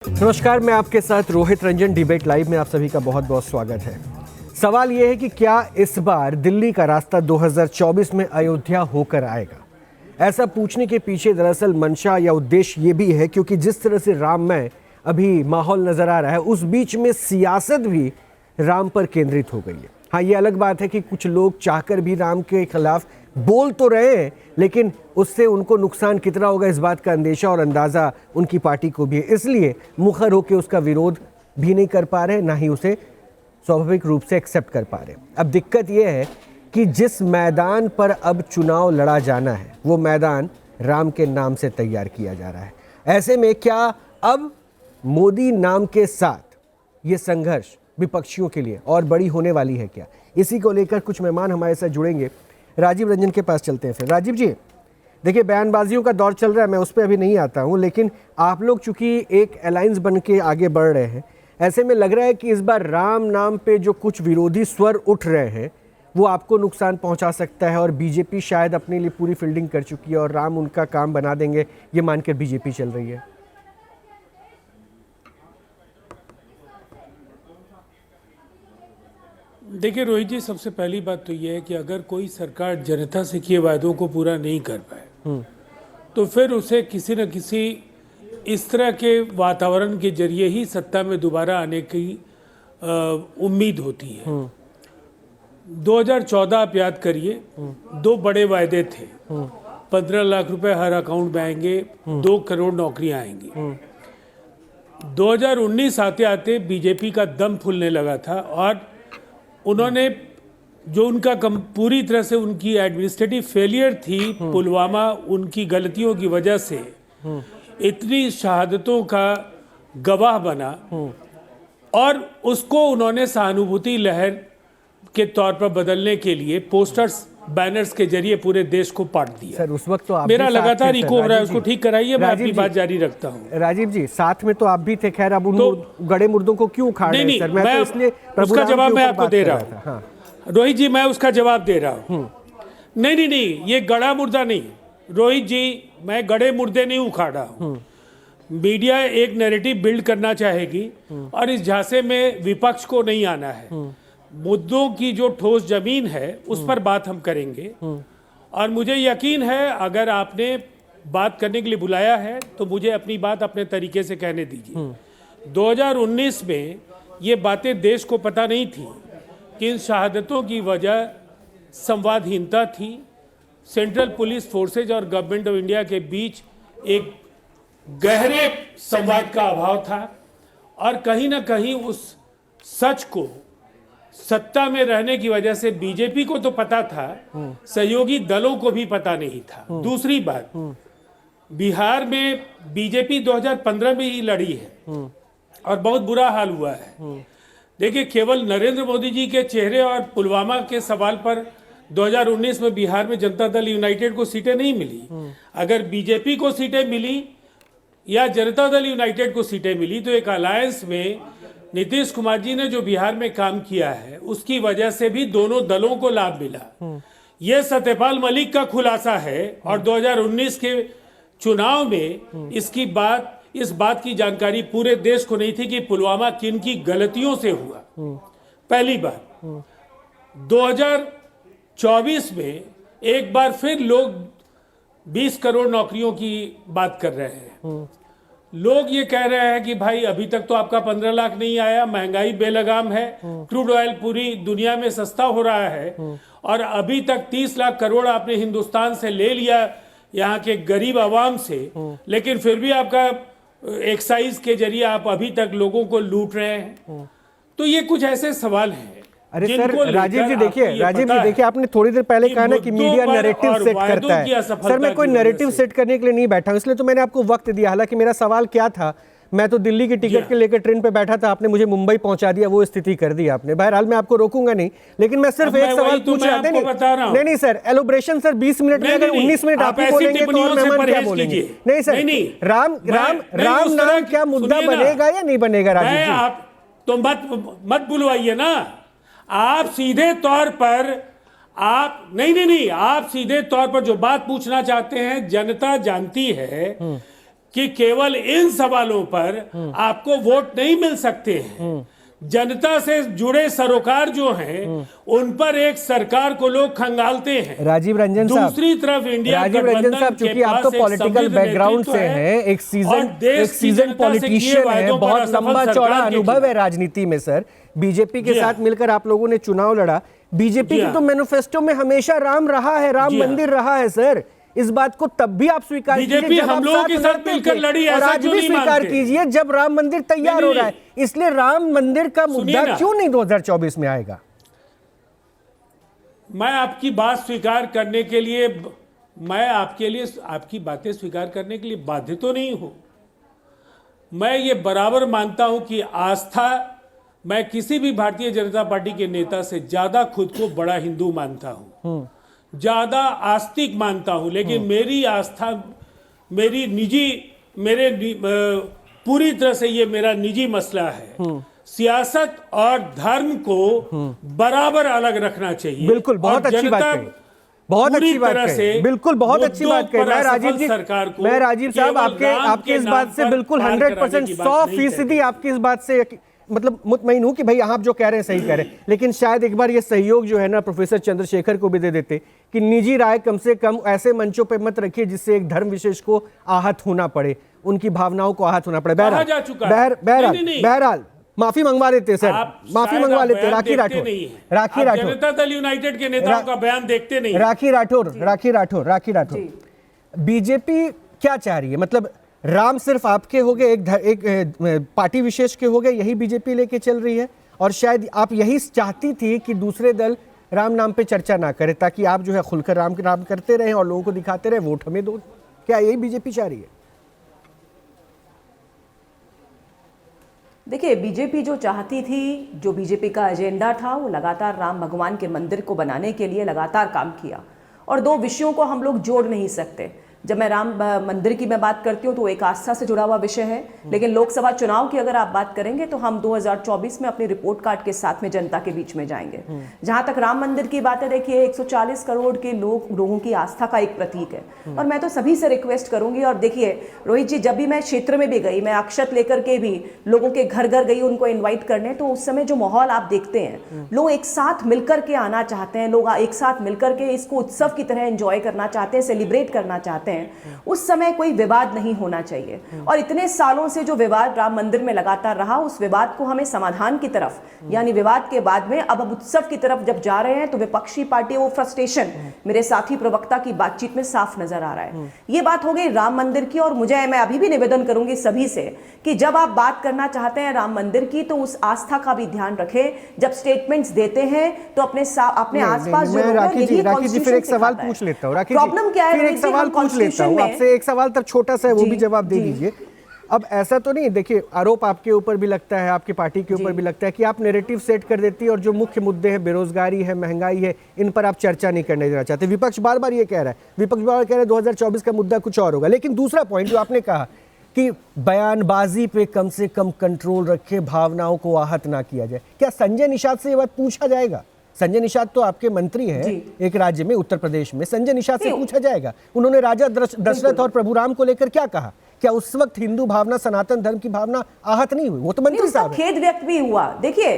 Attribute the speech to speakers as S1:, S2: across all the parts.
S1: नमस्कार, मैं आपके साथ रोहित रंजन। डिबेट लाइव में आप सभी का बहुत बहुत स्वागत है। सवाल यह है कि क्या इस बार दिल्ली का रास्ता 2024 में अयोध्या होकर आएगा? ऐसा पूछने के पीछे दरअसल मंशा या उद्देश्य ये भी है क्योंकि जिस तरह से राममय अभी माहौल नजर आ रहा है, उस बीच में सियासत भी राम पर केंद्रित हो गई है। हाँ, ये अलग बात है कि कुछ लोग चाहकर भी राम के खिलाफ बोल तो रहे हैं, लेकिन उससे उनको नुकसान कितना होगा इस बात का अंदेशा और अंदाज़ा उनकी पार्टी को भी है। इसलिए मुखर होकर उसका विरोध भी नहीं कर पा रहे, ना ही उसे स्वाभाविक रूप से एक्सेप्ट कर पा रहे। अब दिक्कत यह है कि जिस मैदान पर अब चुनाव लड़ा जाना है, वो मैदान राम के नाम से तैयार किया जा रहा है। ऐसे में क्या अब मोदी नाम के साथ ये संघर्ष विपक्षियों के लिए और बड़ी होने वाली है क्या? इसी को लेकर कुछ मेहमान हमारे साथ जुड़ेंगे। राजीव रंजन के पास चलते हैं। फिर राजीव जी, देखिए बयानबाजियों का दौर चल रहा है, मैं उस पर अभी नहीं आता हूं, लेकिन आप लोग चूंकि एक अलायंस बन के आगे बढ़ रहे हैं, ऐसे में लग रहा है कि इस बार राम नाम पे जो कुछ विरोधी स्वर उठ रहे हैं वो आपको नुकसान पहुंचा सकता है और बीजेपी शायद अपने लिए पूरी फील्डिंग कर चुकी है और राम उनका काम बना देंगे, ये मानकर बीजेपी चल रही है।
S2: देखिए रोहित जी, सबसे पहली बात तो यह है कि अगर कोई सरकार जनता से किए वायदों को पूरा नहीं कर पाए तो फिर उसे किसी न किसी इस तरह के वातावरण के जरिए ही सत्ता में दोबारा आने की उम्मीद होती है। 2014 आप याद करिए, दो बड़े वायदे थे। 15 लाख रुपए हर अकाउंट में आएंगे, 2 करोड़ नौकरियां आएंगी। 2019 आते आते बीजेपी का दम फूलने लगा था और उन्होंने जो उनका पूरी तरह से उनकी एडमिनिस्ट्रेटिव फेलियर थी, पुलवामा उनकी गलतियों की वजह से इतनी शहादतों का गवाह बना और उसको उन्होंने सहानुभूति लहर के तौर पर बदलने के लिए पोस्टर्स बैनर्स के जरिए पूरे देश को पाट दिया।
S1: सर, उस वक्त तो आप
S2: मेरा लगातार इको हो रहा है, उसको ठीक कराइए, मैं अपनी बात जारी रखता हूँ।
S1: राजीव जी, साथ में तो आप भी थे। खैर, अब उन गड़े मुर्दों को क्यों उखाड़ रहे हैं? सर, मैं तो इसलिए
S2: उसका जवाब मैं आपको दे रहा हूँ।
S1: हाँ।
S2: रोहित जी, मैं उसका जवाब दे रहा हूँ। नहीं, ये गड़ा मुर्दा नहीं रोहित जी, मैं गड़े मुर्दे नहीं उखाड़ा हूँ। मीडिया एक नैरेटिव बिल्ड करना चाहेगी और इस झांसे में विपक्ष को नहीं आना है। मुद्दों की जो ठोस जमीन है उस पर बात हम करेंगे और मुझे यकीन है अगर आपने बात करने के लिए बुलाया है तो मुझे अपनी बात अपने तरीके से कहने दीजिए। 2019 में ये बातें देश को पता नहीं थी कि इन शहादतों की वजह संवादहीनता थी। सेंट्रल पुलिस फोर्सेज और गवर्नमेंट ऑफ इंडिया के बीच एक गहरे संवाद का अभाव था और कहीं ना कहीं उस सच को सत्ता में रहने की वजह से बीजेपी को तो पता था, सहयोगी दलों को भी पता नहीं था। दूसरी बात, बिहार में बीजेपी 2015 में ही लड़ी है और बहुत बुरा हाल हुआ है। देखिए, केवल नरेंद्र मोदी जी के चेहरे और पुलवामा के सवाल पर 2019 में बिहार में जनता दल यूनाइटेड को सीटें नहीं मिली। अगर बीजेपी को सीटें मिली या जनता दल यूनाइटेड को सीटें मिली तो एक अलायंस में नीतीश कुमार जी ने जो बिहार में काम किया है उसकी वजह से भी दोनों दलों को लाभ मिला। यह सत्यपाल मलिक का खुलासा है और 2019 के चुनाव में इस बात की जानकारी पूरे देश को नहीं थी कि पुलवामा किन की गलतियों से हुआ। पहली बात, 2024 में एक बार फिर लोग 20 करोड़ नौकरियों की बात कर रहे हैं। लोग ये कह रहे हैं कि भाई अभी तक तो आपका 15 लाख नहीं आया, महंगाई बेलगाम है, क्रूड ऑयल पूरी दुनिया में सस्ता हो रहा है और अभी तक 30 लाख करोड़ आपने हिंदुस्तान से ले लिया यहाँ के गरीब आवाम से, लेकिन फिर भी आपका एक्साइज के जरिए आप अभी तक लोगों को लूट रहे हैं। तो ये कुछ ऐसे सवाल हैं।
S1: अरे सर, राजीव जी देखिए, आपने थोड़ी देर पहले कहा ना कि मीडिया नैरेटिव सेट करता है। सर, मैं कोई नैरेटिव सेट करने के लिए नहीं बैठा हूं, इसलिए तो मैंने आपको वक्त दिया। हालांकि मेरा सवाल क्या था, मैं तो दिल्ली की टिकट के लेकर ट्रेन पे बैठा था, आपने मुझे मुंबई पहुंचा दिया, वो स्थिति कर दी आपने। बहरहाल मैं आपको रोकूंगा नहीं, लेकिन मैं सिर्फ एक सवाल पूछ रहा था। नहीं सर, एलोब्रेशन सर 20 मिनट में, अगर 19 मिनट आप ही बोलेंगे तो और मेहमान क्या बोलेंगे? नहीं सर, राम नाम क्या मुद्दा बनेगा या नहीं बनेगा? राजीव जी,
S2: आप तो मत बुलवाइए ना। आप सीधे तौर पर आप सीधे तौर पर जो बात पूछना चाहते हैं, जनता जानती है कि केवल इन सवालों पर आपको वोट नहीं मिल सकते हैं। जनता से जुड़े सरोकार जो हैं उन पर एक सरकार को लोग खंगालते हैं।
S1: राजीव रंजन साहब,
S2: दूसरी तरफ इंडिया
S1: राजीव रंजन साहब, चूंकि आप तो पॉलिटिकल बैकग्राउंड से हैं, एक सीजन पॉलिटिशियन है, बहुत लंबा चौड़ा अनुभव है राजनीति में सर। बीजेपी के साथ मिलकर आप लोगों ने चुनाव लड़ा। बीजेपी के तो मैनिफेस्टो में हमेशा राम रहा है, राम मंदिर रहा है सर। इस बात को तब भी आप स्वीकार कीजिए
S2: बीजेपी हम लोगों के साथ मिलकर लड़ी,
S1: और आज भी स्वीकार कीजिए जब राम मंदिर तैयार हो रहा है। इसलिए राम मंदिर का मुद्दा क्यों नहीं 2024 में आएगा?
S2: मैं आपकी बात स्वीकार करने के लिए, मैं आपके लिए आपकी बातें स्वीकार करने के लिए बाध्य तो नहीं हूं। मैं ये बराबर मानता हूं कि आस्था, मैं किसी भी भारतीय जनता पार्टी के नेता से ज्यादा खुद को बड़ा हिंदू मानता हूं, ज्यादा आस्तिक मानता हूं, लेकिन मेरी आस्था मेरी निजी, पूरी तरह से ये मेरा निजी मसला है। सियासत और धर्म को बराबर अलग रखना चाहिए।
S1: बिल्कुल, बहुत अच्छी बात कही, बहुत अच्छी बात कही, बिल्कुल बहुत अच्छी बात कही। मैं राजीव जी, मैं राजीव साहब आपके इस बात से बिल्कुल 100%, 100% आपकी इस बात से मतलब मुतमईन हूं कि भाई आप जो कह रहे हैं सही कह रहे हैं। लेकिन शायद एक बार ये सहयोग जो है ना प्रोफेसर चंद्रशेखर को भी दे देते कि निजी राय कम से कम ऐसे मंचों पे मत रखिए जिससे एक धर्म विशेष को आहत होना पड़े, उनकी भावनाओं को आहत होना पड़े। बहरहाल माफी मंगवा लेते सर, माफी मंगवा लेते। राखी राठौर,
S2: जनता दल यूनाइटेड के नेताओं का बयान देखते नहीं।
S1: राखी राठौर, बीजेपी क्या चाह रही है? मतलब राम सिर्फ आपके हो गए, एक पार्टी विशेष के हो गए, यही बीजेपी लेके चल रही है? और शायद आप यही चाहती थी कि दूसरे दल राम नाम पे चर्चा ना करे, ताकि आप जो है खुलकर राम के नाम करते रहे और लोगों को दिखाते रहे वोट हमें दो। क्या यही बीजेपी चाह रही है?
S3: देखिए, बीजेपी जो चाहती थी, जो बीजेपी का एजेंडा था, वो लगातार राम भगवान के मंदिर को बनाने के लिए लगातार काम किया। और दो विषयों को हम लोग जोड़ नहीं सकते। जब मैं राम मंदिर की मैं बात करती हूँ तो एक आस्था से जुड़ा हुआ विषय है, लेकिन लोकसभा चुनाव की अगर आप बात करेंगे तो हम 2024 में अपनी रिपोर्ट कार्ड के साथ में जनता के बीच में जाएंगे। जहां तक राम मंदिर की बात है, देखिए 140 करोड़ के लोगों की आस्था का एक प्रतीक है। और मैं तो सभी से रिक्वेस्ट करूंगी, और देखिए रोहित जी, जब भी मैं क्षेत्र में भी गई, मैं अक्षत लेकर के भी लोगों के घर घर गई उनको इन्वाइट करने, तो उस समय जो माहौल आप देखते हैं, लोग एक साथ मिलकर के आना चाहते हैं, लोग एक साथ मिलकर के इसको उत्सव की तरह एंजॉय करना चाहते हैं, सेलिब्रेट करना चाहते हैं। उस समय कोई विवाद नहीं होना चाहिए। और इतने सालों से जो विवाद राम मंदिर में लगातार रहा, उस विवाद को हमें समाधान की तरफ, यानी विवाद के बाद में अब उत्सव की तरफ जब जा रहे हैं, तो विपक्षी पार्टी वो फ्रस्ट्रेशन मेरे साथी प्रवक्ता की बातचीत में साफ नजर आ रहा है। ये बात हो गई राम मंदिर की। और मैं अभी भी निवेदन करूंगी सभी से कि जब आप बात करना चाहते हैं राम मंदिर की, तो उस आस्था का भी ध्यान रखें। जब स्टेटमेंट्स देते हैं तो अपने आसपास जो
S1: राखी जी फिर एक सवाल पूछ लेता हूँ।
S3: प्रॉब्लम क्या है?
S1: एक सवाल पूछ लेता हूँ आपसे, एक सवाल तब छोटा सा है, वो भी जवाब दे दीजिए। अब ऐसा तो नहीं, देखिए आरोप आपके ऊपर भी लगता है, आपकी पार्टी के ऊपर भी लगता है कि आप नैरेटिव सेट कर देती है और जो मुख्य मुद्दे हैं, बेरोजगारी है, महंगाई है, इन पर आप चर्चा नहीं करने देना चाहते। विपक्ष बार बार ये कह रहा है, 2024 का मुद्दा कुछ और होगा। लेकिन दूसरा पॉइंट जो आपने कहा कि बयानबाजी पे कम से कम कंट्रोल रखे, भावनाओं को आहत ना किया जाए, क्या संजय निषाद से ये बात पूछा जाएगा? संजय निषाद तो आपके मंत्री हैं एक राज्य में, उत्तर प्रदेश में। संजय निषाद से पूछा जाएगा उन्होंने राजा दशरथ और प्रभु राम को लेकर क्या कहा? क्या उस वक्त हिंदू भावना, सनातन धर्म की भावना आहत नहीं हुई? वो तो मंत्री साहब,
S3: खेद व्यक्त भी हुआ। देखिए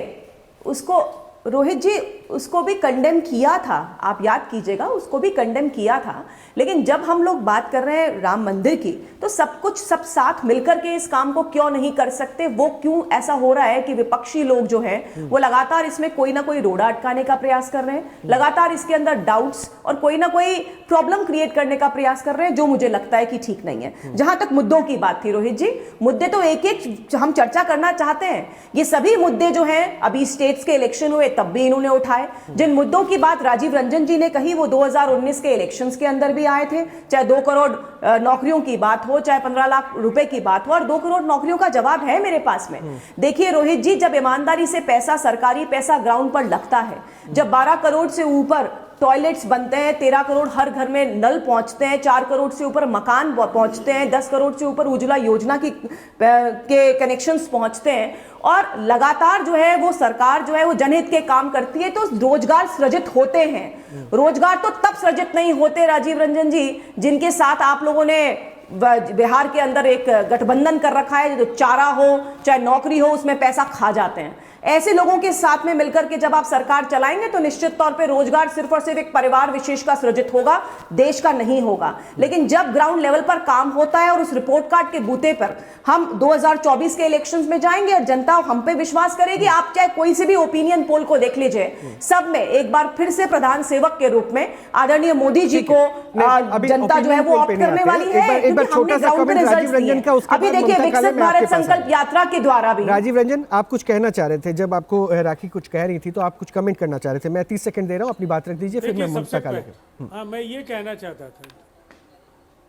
S3: उसको रोहित जी, उसको भी कंडेम किया था, आप याद कीजिएगा, उसको भी कंडेम किया था। लेकिन जब हम लोग बात कर रहे हैं राम मंदिर की, तो सब साथ मिलकर के इस काम को क्यों नहीं कर सकते? वो क्यों ऐसा हो रहा है कि विपक्षी लोग जो हैं वो लगातार इसमें कोई ना कोई रोड़ा अटकाने का प्रयास कर रहे हैं, लगातार इसके अंदर डाउट्स और कोई ना कोई प्रॉब्लम क्रिएट करने का प्रयास कर रहे हैं, जो मुझे लगता है कि ठीक नहीं है। जहां तक मुद्दों की बात थी रोहित जी, मुद्दे तो एक एक हम चर्चा करना चाहते हैं। ये सभी मुद्दे जो हैं, अभी स्टेट्स के इलेक्शन हुए तब भी इन्होंने उठाए। जिन मुद्दों की बात राजीव रंजन जी ने कही, वो 2019 के इलेक्शंस के अंदर भी आए थे। चाहे 2 करोड़ नौकरियों की बात हो, चाहे 15 लाख रुपए की बात हो, और 2 करोड़ नौकरियों का जवाब है मेरे पास में। देखिए रोहित जी, जब ईमानदारी से पैसा, सरकारी पैसा ग्राउंड पर लगता है, जब 12 करोड़ से ऊपर टॉयलेट्स बनते हैं, 13 करोड़ हर घर में नल पहुंचते हैं, 4 करोड़ से ऊपर मकान पहुंचते हैं, 10 करोड़ से ऊपर उज्ज्वला योजना के कनेक्शंस पहुंचते हैं, और लगातार जो है वो सरकार जो है वो जनहित के काम करती है, तो रोजगार सृजित होते हैं। रोजगार तो तब सृजित नहीं होते राजीव रंजन जी, जिनके साथ आप लोगों ने बिहार के अंदर एक गठबंधन कर रखा है, जो चारा हो चाहे नौकरी हो उसमें पैसा खा जाते हैं। ऐसे लोगों के साथ में मिलकर के जब आप सरकार चलाएंगे तो निश्चित तौर पे रोजगार सिर्फ और सिर्फ एक परिवार विशेष का सृजित होगा, देश का नहीं होगा। लेकिन जब ग्राउंड लेवल पर काम होता है और उस रिपोर्ट कार्ड के बूते पर हम 2024 के इलेक्शंस में जाएंगे और जनता हम पे विश्वास करेगी। आप चाहे कोई से भी ओपिनियन पोल को देख लीजिए, सब में एक बार फिर से प्रधान सेवक के रूप में आदरणीय मोदी जी को जनता जो है वो ऑप्ट करने वाली है, क्योंकि हमने ग्राउंड पे रिजल्ट्स दिए। अभी देखिए विकसित भारत संकल्प यात्रा के द्वारा भी।
S1: राजीव रंजन, आप कुछ कहना चाह रहे थे, जब आपको राखी कुछ कह रही थी तो आप कुछ कमेंट करना चाह रहे थे। मैं 30 सेकंड दे रहा हूं, अपनी बात रख दीजिए, फिर मैं मुद्दा का लेकर।
S2: हाँ, मैं ये कहना चाहता था,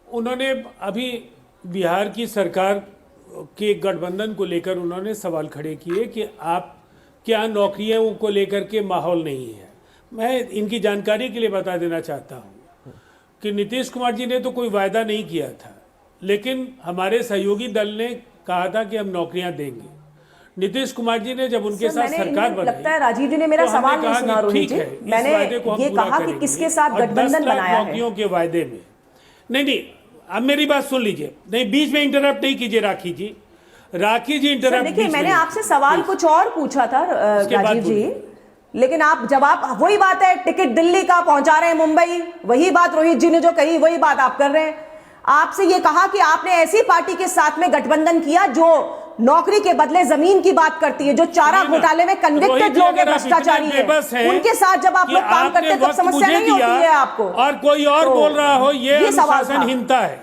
S2: उन्होंने अभी बिहार की सरकार के गठबंधन को लेकर उन्होंने सवाल खड़े किए कि आप क्या नौकरियों को लेकर के माहौल नहीं है। मैं इनकी जानकारी के लिए बता देना चाहता हूँ कि नीतीश कुमार जी ने तो कोई वायदा नहीं किया था, लेकिन हमारे सहयोगी दल ने कहा था कि हम नौकरियां देंगे। नीतीश कुमार जी ने जब उनके साथ सरकार बनाई,
S3: लगता है राजीव जी ने मेरा सवाल नहीं सुना रोहित जी। मैंने ये कहा कि किसके साथ गठबंधन बनाया है।
S2: नौकरियों के वायदे में नहीं, अब मेरी बात सुन लीजिए, नहीं बीच में इंटरप्ट नहीं कीजिए राखी जी। राखी जी इंटरप्ट,
S3: देखिए मैंने आपसे सवाल कुछ और पूछा था राजीव जी, लेकिन आप जवाब वही बात है, टिकट दिल्ली का पहुंचा रहे हैं मुंबई, वही बात रोहित जी ने जो कही वही बात आप कर रहे हैं। आपसे ये कहा कि आपने ऐसी पार्टी के साथ में गठबंधन किया जो नौकरी के बदले जमीन की बात करती है, जो चारा घोटाले में कन्विक्टेड लोग हैं, भ्रष्टाचारी हैं, उनके साथ जब आप लोग काम करते हैं तब समस्या नहीं होती है आपको।
S2: और कोई और बोल रहा हो ये अनुशासनहीनता है,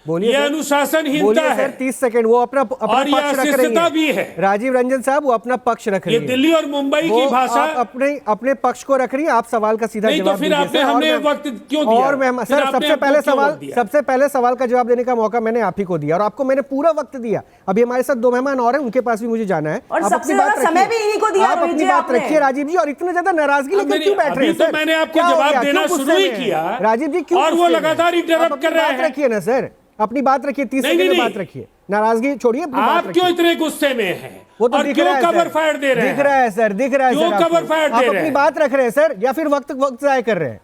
S1: बोलिए,
S2: ये अनुशासनहीनता है।
S1: 30 सेकंड, वो अपना पक्ष रख रही है।
S2: भी है
S1: राजीव रंजन साहब, वो अपना पक्ष रख रही है।
S2: ये दिल्ली और मुंबई की भाषा,
S1: आप अपने पक्ष को रख रही है। आप सवाल का सीधा जवाब
S2: दीजिए। तो फिर आपने हमें वक्त क्यों दिया?
S1: और मैं सर सबसे पहले सवाल का जवाब देने का मौका मैंने आप ही को दिया और आपको मैंने पूरा वक्त दिया। अभी हमारे साथ 2 मेहमान और हैं, उनके पास भी मुझे जाना है।
S3: और सबसे ज्यादा समय भी इन्हीं को दिया।
S1: आप अपनी बात रखिए राजीव जी, और इतने ज्यादा नाराजगी लेकर क्यों बैठ रहे हैं सर?
S2: मैंने आपको जवाब देना शुरू ही किया
S1: राजीव जी, क्यों?
S2: और वो लगातार इंटरप्ट कर रहे हैं।
S1: रखिए ना सर, अपनी बात रखिए, 30 सेकंड में बात रखिए, नाराजगी छोड़िए।
S2: आप क्यों इतने गुस्से में हैं?
S1: वो तो
S2: और क्यों कवर फायर दे रहे हैं?
S1: दिख रहा है सर, दिख रहा है
S2: क्यों
S1: सर।
S2: कवर फायर दे रहे हैं?
S1: अपनी बात रख रहे हैं सर, या फिर वक्त जाया कर रहे हैं?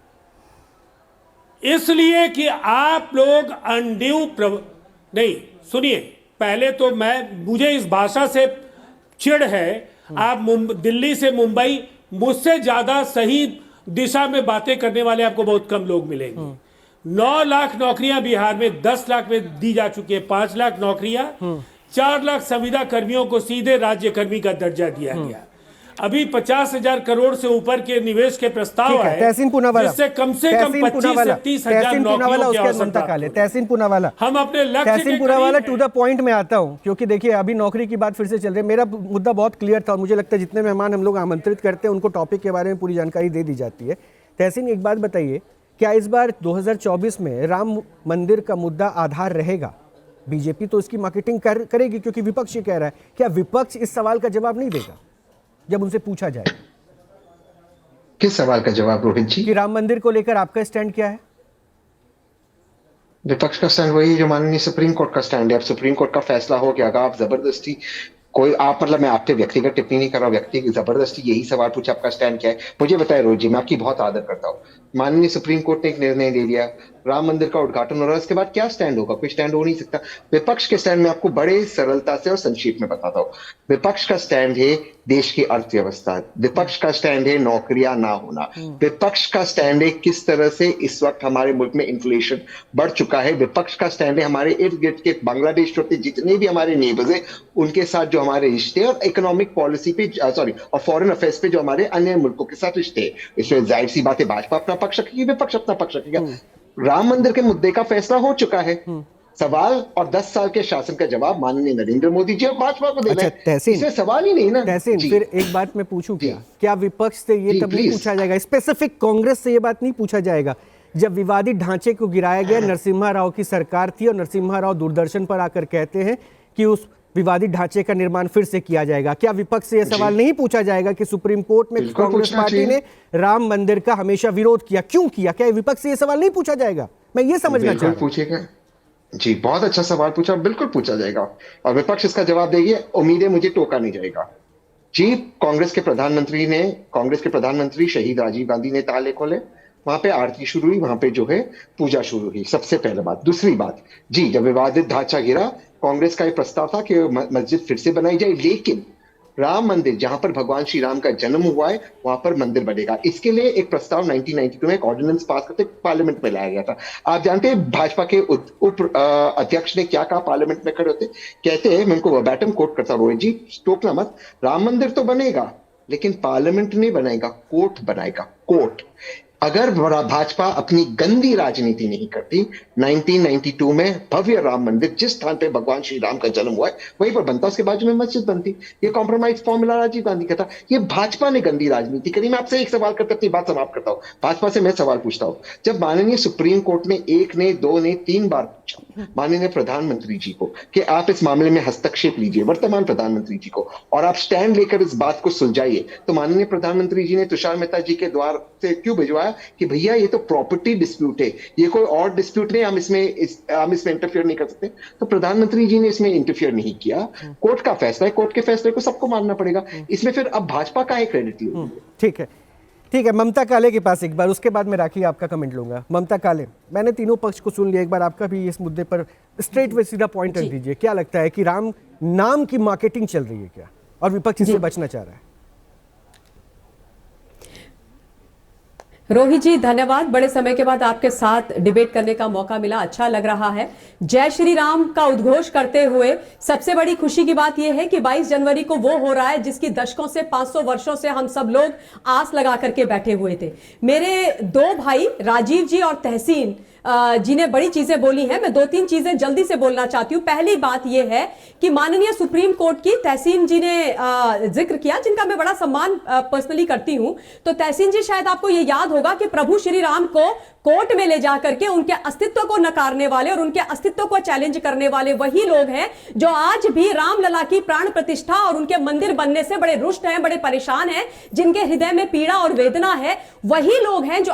S2: इसलिए कि आप लोग अनड्यू नहीं, सुनिए, पहले तो मुझे इस भाषा से चिढ़ है। आप दिल्ली से मुंबई, मुझसे ज्यादा सही दिशा में बातें करने वाले आपको बहुत कम लोग मिलेंगे। 9 लाख नौकरियां बिहार में 10 लाख में दी जा चुकी है। 5 लाख नौकरियां, 4 लाख संविदा कर्मियों को सीधे राज्य कर्मी का दर्जा दिया गया। अभी 50,000 करोड़ से ऊपर के निवेश के प्रस्ताव है,
S1: तहसीन पूनावाला,
S2: जिससे कम से कम 25 से 30,000 नौकरियों की आवश्यकता है।
S1: तहसीन पूनावाला,
S2: हम अपने लक्ष्य
S1: तहसीन पूनावाला टू द पॉइंट में आता हूं, क्योंकि देखिए अभी नौकरी की बात फिर से चल रही है। मेरा मुद्दा बहुत क्लियर था और मुझे लगता है जितने मेहमान हम लोग आमंत्रित करते हैं उनको टॉपिक के बारे में पूरी जानकारी दे दी जाती है। तहसीन, एक बात बताइए, क्या इस बार 2024 में राम मंदिर का मुद्दा आधार रहेगा? बीजेपी तो इसकी मार्केटिंग करेगी क्योंकि विपक्ष ये कह रहा है। क्या विपक्ष इस सवाल का जवाब नहीं देगा जब उनसे पूछा जाए?
S4: किस सवाल का जवाब रोहित जी?
S1: कि राम मंदिर को लेकर आपका स्टैंड क्या है?
S4: विपक्ष का स्टैंड वही जो माननीय सुप्रीम कोर्ट का स्टैंड है। अब सुप्रीम कोर्ट का फैसला हो गया, अगर आप जबरदस्ती कोई मतलब मैं आप पे व्यक्तिगत टिप्पणी नहीं कर रहा हूं, व्यक्ति जबरदस्ती यही सवाल पूछा आपका स्टैंड क्या है, मुझे बताए रोहित जी, मैं आपकी बहुत आदर करता हूँ। माननीय सुप्रीम कोर्ट ने एक निर्णय ले लिया, राम मंदिर का उद्घाटन हो रहा है, उसके बाद क्या स्टैंड होगा? कोई स्टैंड हो नहीं सकता। विपक्ष के स्टैंड में आपको बड़े सरलता से और संक्षेप में बताता हूँ। विपक्ष का स्टैंड है देश की अर्थव्यवस्था, विपक्ष का स्टैंड है नौकरियां ना होना, विपक्ष का स्टैंड है किस तरह से इस वक्त हमारे मुल्क में इन्फ्लेशन बढ़ चुका है, विपक्ष का स्टैंड है हमारे इर्द गिर्द के बांग्लादेश छोटे जितने भी हमारे नेबर्स हैं उनके साथ जो हमारे रिश्ते, और इकोनॉमिक पॉलिसी पे और फॉरेन अफेयर्स पे जो हमारे अन्य मुल्कों के साथ रिश्ते हैं। इसमें जाहिर सी बात है भाजपा अपना पक्ष रखेगी, विपक्ष अपना पक्ष रखेगा। राम मंदिर के मुद्दे का फैसला हो चुका है। सवाल और 10 साल के शासन का जवाब माननीय नरेंद्र मोदी जी और भाजपा को देना है। इसमें सवाल ही नहीं ना।
S1: तहसीन, फिर एक बात मैं पूछूं, क्या विपक्ष से ये तब नहीं पूछा जाएगा, स्पेसिफिक कांग्रेस से ये बात नहीं पूछा जाएगा जब विवादित ढांचे को गिराया गया? नरसिम्हा राव की सरकार थी और नरसिम्हा राव दूरदर्शन पर आकर कहते हैं कि उस विवादित ढांचे का निर्माण फिर से किया जाएगा। क्या विपक्ष से यह सवाल नहीं पूछा जाएगा कि सुप्रीम कोर्ट में कांग्रेस पार्टी ने राम मंदिर का हमेशा विरोध किया, क्यों किया? क्या विपक्ष से यह सवाल नहीं पूछा जाएगा? मैं ये समझना चाहता हूं।
S4: पूछेगा जी, बहुत अच्छा सवाल पूछा, बिल्कुल पूछा जाएगा और विपक्ष इसका जवाब देगी। उम्मीद है मुझे टोका नहीं जाएगा। जी, कांग्रेस के प्रधानमंत्री शहीद राजीव गांधी ने ताले खोले, वहां पे आरती शुरू हुई, वहां पे जो है पूजा शुरू हुई, सबसे पहले बात। दूसरी बात जी, जब विवादित ढांचा गिरा, कांग्रेस का एक प्रस्ताव था कि मस्जिद फिर से बनाई जाए, लेकिन राम मंदिर जहां पर भगवान श्री राम का जन्म हुआ है वहां पर मंदिर बनेगा, इसके लिए एक प्रस्ताव 1992 में एक ऑर्डिनेंस पास करके पार्लियामेंट में लाया गया था। आप जानते हैं भाजपा के उप अध्यक्ष ने क्या कहा पार्लियामेंट में खड़े होते? कहते हैं, मैं उनको वर्बैटम कोट करता हूं, रोहित जी टोकना मत, राम मंदिर तो बनेगा लेकिन पार्लियामेंट नहीं बनाएगा, कोर्ट बनाएगा, कोर्ट। अगर भाजपा अपनी गंदी राजनीति नहीं करती, 1992 में भव्य राम मंदिर जिस स्थान पे भगवान श्री राम का जन्म हुआ है वहीं पर बनता, उसके बाजू में मस्जिद बनती। ये कॉम्प्रोमाइज फॉर्मूला राजीव गांधी का था। ये भाजपा ने गंदी राजनीति करी। मैं आपसे एक सवाल करके अपनी बात समाप्त करता हूं। भाजपा से मैं सवाल पूछता हूं, जब माननीय सुप्रीम कोर्ट ने 1 ने 2 ने 3 बार पूछा माननीय प्रधानमंत्री जी को कि आप इस मामले में हस्तक्षेप लीजिए, वर्तमान प्रधानमंत्री जी को, और आप स्टैंड लेकर इस बात को सुलझाइए, तो माननीय प्रधानमंत्री जी ने तुषार मेहता जी के द्वार से क्यों भिजवाया कि भैया ये तो प्रॉपर्टी डिस्प्यूट है, ये कोई और डिस्प्यूट नहीं, हम इसमें इंटरफियर नहीं कर सकते। तो प्रधानमंत्री जी ने इसमें इंटरफियर नहीं किया। कोर्ट का फैसला है, कोर्ट के फैसले को सबको मानना पड़ेगा। इसमें फिर अब भाजपा का है क्रेडिट ली।
S1: ठीक है, ठीक है। ममता काले के पास एक बार, उसके बाद मैं राखी आपका कमेंट लूंगा। ममता काले, मैंने तीनों पक्ष को सुन लिया, एक बार आपका भी इस मुद्दे पर स्ट्रेट वे सीधा पॉइंट रख दीजिए। क्या लगता है कि राम नाम की मार्केटिंग चल रही है क्या, और विपक्ष इससे बचना चाह रहा है?
S5: रोहित जी धन्यवाद, बड़े समय के बाद आपके साथ डिबेट करने का मौका मिला, अच्छा लग रहा है। जय श्री राम का उद्घोष करते हुए सबसे बड़ी खुशी की बात यह है कि 22 जनवरी को वो हो रहा है जिसकी दशकों से 500 वर्षों से हम सब लोग आस लगा करके बैठे हुए थे। मेरे 2 भाई राजीव जी और तहसीन जी ने बड़ी चीजें बोली हैं, मैं 2-3 चीजें जल्दी से बोलना चाहती हूं। पहली बात यह है कि माननीय सुप्रीम कोर्ट की तहसीन जी ने जिक्र किया, जिनका मैं बड़ा सम्मान पर्सनली करती हूं। तो तहसीन जी, शायद आपको यह याद होगा कि प्रभु श्री राम को कोर्ट में ले जाकर के उनके अस्तित्व को नकारने वाले और उनके अस्तित्व को चैलेंज करने वाले वही लोग हैं जो आज भी रामलला की प्राण प्रतिष्ठा और उनके मंदिर बनने से बड़े रुष्ट हैं, बड़े परेशान हैं, जिनके हृदय में पीड़ा और वेदना है। वही लोग हैं जो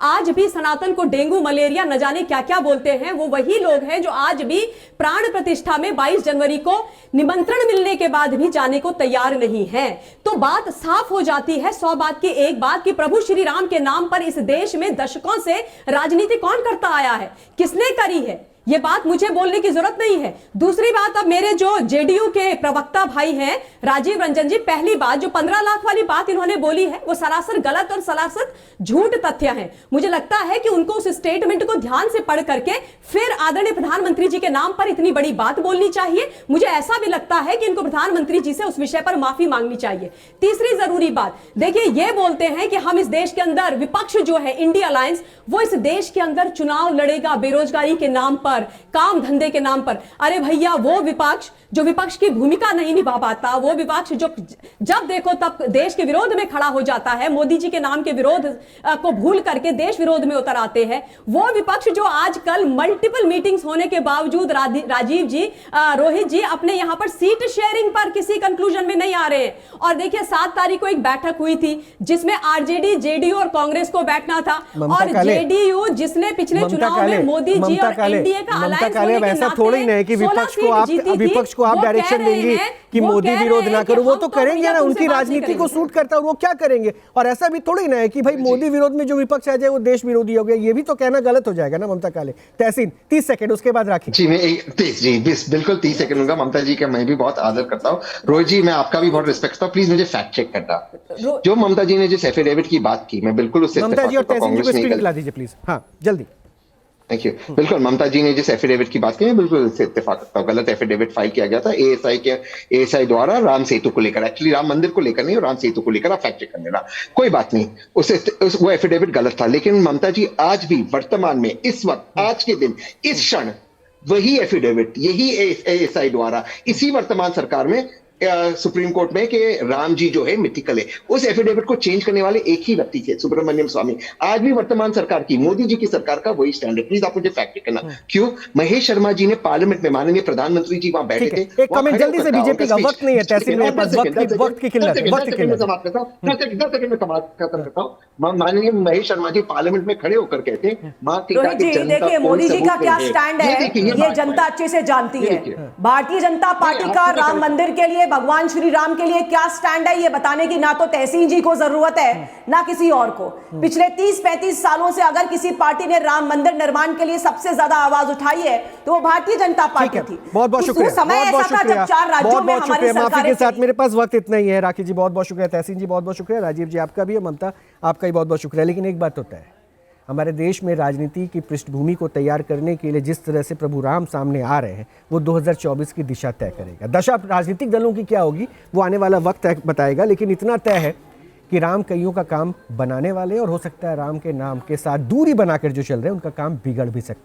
S5: आज भी सनातन को डेंगू मलेरिया न जाने क्या क्या बोलते हैं। वो वही लोग हैं जो आज भी प्राण प्रतिष्ठा में 22 जनवरी को निमंत्रण मिलने के बाद भी जाने को तैयार नहीं है। तो बात साफ हो जाती है, 100 बात की एक बात, कि प्रभु श्री राम के नाम पर इस देश में दशकों से राजनीति कौन करता आया है, किसने करी है, ये बात मुझे बोलने की जरूरत नहीं है। दूसरी बात, अब मेरे जो जेडीयू के प्रवक्ता भाई हैं राजीव रंजन जी, पहली बात जो 15 लाख वाली बात इन्होंने बोली है वो सरासर गलत और सरासर झूठ तथ्य है। मुझे लगता है कि उनको उस स्टेटमेंट को ध्यान से पढ़ करके फिर आदरणीय प्रधानमंत्री जी के नाम पर इतनी बड़ी बात बोलनी चाहिए। मुझे ऐसा भी लगता है कि इनको प्रधानमंत्री जी से उस विषय पर माफी मांगनी चाहिए। तीसरी जरूरी बात, देखिए ये बोलते हैं कि हम इस देश के अंदर, विपक्ष जो है इंडिया अलायंस, वो इस देश के अंदर चुनाव लड़ेगा बेरोजगारी के नाम पर, काम धंधे के नाम पर। अरे भैया, वो विपक्ष जो विपक्ष की भूमिका नहीं निभा पाता, वो विपक्ष जो जब देखो तब देश के विरोध में खड़ा हो जाता है, मोदी जी के नाम के विरोध को भूल करके देश विरोध में उतर आते हैं, वो विपक्ष जो आजकल मल्टीपल मीटिंग्स होने के बावजूद राजीव जी, रोहित जी, अपने यहां पर सीट शेयरिंग पर किसी कंक्लूजन में नहीं आ रहे हैं। और देखिए 7 तारीख को एक बैठक हुई थी जिसमें आरजेडी, जेडीयू और कांग्रेस को बैठना था, और जेडीयू जिसने पिछले चुनाव में मोदी जी और एनडीए का अलायंस होने के
S1: ऐसा थोड़ी नहीं है कि विपक्ष को आप डायरेक्शन देंगे कि मोदी विरोध ना करो, वो तो करेंगे ना, उनकी राजनीति को सूट करता है और वो क्या करेंगे। और ऐसा भी थोड़ी ना है कि भाई मोदी विरोध में जो विपक्ष आ जाए वो देश विरोधी हो गया, ये भी तो कहना गलत हो जाएगा ना ममता काले। तहसीन 30 सेकंड, उसके बाद राखी
S4: जी। मैं 30 बिल्कुल 30 सेकंड लूंगा। ममता जी का मैं भी बहुत आदर करता हूँ, रोहित जी मैं आपका भी बहुत रिस्पेक्ट करता हूँ। प्लीज मुझे फैक्ट चेक करना, जो ममता जी ने जिस एफिडेविट की बात की, मैं बिल्कुल उससे
S1: ममता जी और तहसीन जी को स्क्रीन दिला दीजिए प्लीज। हाँ जल्दी।
S4: Thank you. बिल्कुल ममता जी ने जिस एफिडेविट की बात की मैं बिल्कुल इससे इत्तेफाक करता हूँ। गलत एफिडेविट फाइल किया गया था एएसआई द्वारा राम सेतु को लेकर, एक्चुअली राम मंदिर को लेकर नहीं, राम सेतु को लेकर। आप फैक्ट चेक कर लेना, कोई बात नहीं, वो एफिडेविट गलत था। लेकिन ममता जी आज भी वर्तमान में, इस वक्त, आज के दिन, इस क्षण वही एफिडेविट, यही एएसआई द्वारा इसी वर्तमान सरकार में सुप्रीम कोर्ट में कि राम जी जो है मिथिकल है, उस एफिडेविट को चेंज करने वाले एक ही व्यक्ति थे, सुब्रमण्यम स्वामी। आज भी वर्तमान सरकार की, मोदी जी की सरकार का वही स्टैंड है। प्लीज आप मुझे फैक्ट चेक करना। क्यों? महेश शर्मा जी ने पार्लियामेंट में, माननीय प्रधानमंत्री जी वहां बैठे थे।
S1: एक कमेंट जल्दी से, बीजेपी का वक्त नहीं है तहसील में, वक्त की किल्लत है।
S4: माननीय महेश शर्मा जी पार्लियामेंट में खड़े होकर कहते,
S3: देखिए मोदी जी का क्या स्टैंड है ये जनता अच्छे से जानती है। भारतीय जनता पार्टी का राम मंदिर के लिए भगवान श्री राम के लिए क्या स्टैंड है ये बताने की ना तो तहसीन जी को जरूरत है ना किसी और को। पिछले 30-35 सालों से अगर किसी पार्टी ने राम मंदिर निर्माण के लिए सबसे ज्यादा आवाज उठाई है तो वो भारतीय जनता पार्टी थी।
S1: बहुत बहुत शुक्रिया,
S3: समय ऐसा था जब 4 राज्यों में हमारी
S1: माफी के
S3: सरकारें
S1: साथ मेरे पास वक्त इतना ही है। राखी जी बहुत बहुत शुक्रिया, तहसीन जी बहुत बहुत शुक्रिया, राजीव जी आपका भी, ममता आपका भी बहुत बहुत शुक्रिया। लेकिन एक बात होता है, हमारे देश में राजनीति की पृष्ठभूमि को तैयार करने के लिए जिस तरह से प्रभु राम सामने आ रहे हैं वो 2024 की दिशा तय करेगा। दशा राजनीतिक दलों की क्या होगी वो आने वाला वक्त बताएगा, लेकिन इतना तय है कि राम कईयों का काम बनाने वाले, और हो सकता है राम के नाम के साथ दूरी बनाकर जो चल रहे हैं उनका काम बिगड़ भी सकता है।